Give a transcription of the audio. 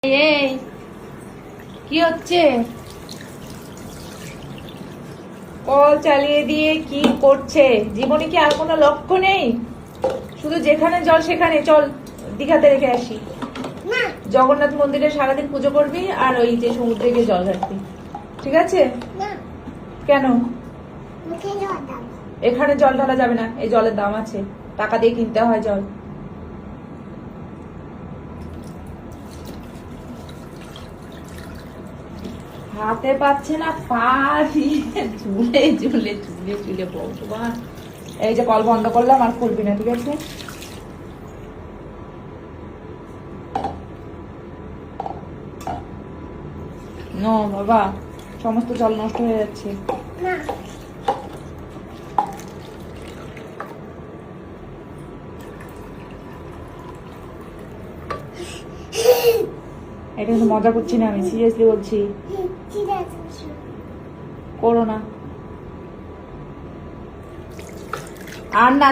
এই কি হচ্ছে? কল চালিয়ে দিয়ে কি করছে? জীবনে কি আর কোনো লক্ষ্য নেই? শুধু যেখানে জল সেখানে চল, দীঘাতে রেখে আসি। জগন্নাথ মন্দিরে সারাদিন পুজো করবি আর ওই যে সমুদ্রে গিয়ে জল ঢালবি, ঠিক আছে? কেন? এখানে জল ঢালা যাবে না, এই জলের দাম আছে, টাকা দিয়ে কিনতে হয় জল। হাতে পাচ্ছে না, পা দিয়ে ঝুলে ঝুলে ঝুলে ঝুলে ভগবান। এই যে কল বন্ধ করলাম, আর খুলবি না, ঠিক আছে? নো বাবা, সমস্ত জল নষ্ট হয়ে যাচ্ছে। এটা কিন্তু মজা করছি না, আমি সিরিয়াসলি বলছি, করো না আর না।